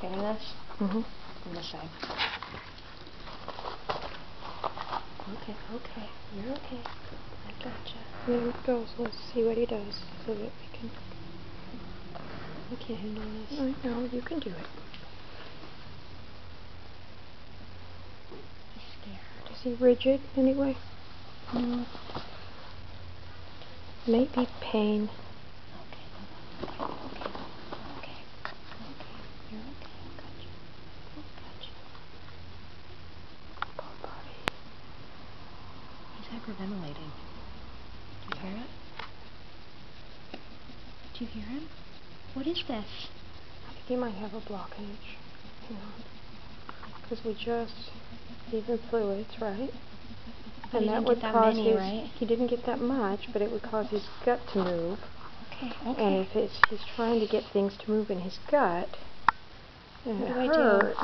Okay, this? Mm-hmm. On this side. Okay, okay. You're okay. I gotcha. There we go. So let's see what he does so that we can... I can't handle this. I know, you can do it. He's scared. Is he rigid anyway? No. Maybe pain. Okay. Okay. Okay. You're okay. I gotcha. Gotcha. Poor buddy. He's hyperventilating. Do you hear it? Do you hear him? What is this? I think he might have a blockage. Hang on. Because we just gave him fluids, right? But and he that didn't would get that cause many, his... right? He didn't get that much, but it would cause his gut to move. Okay, okay. And if he's trying to get things to move in his gut, and What it do I do? hurts.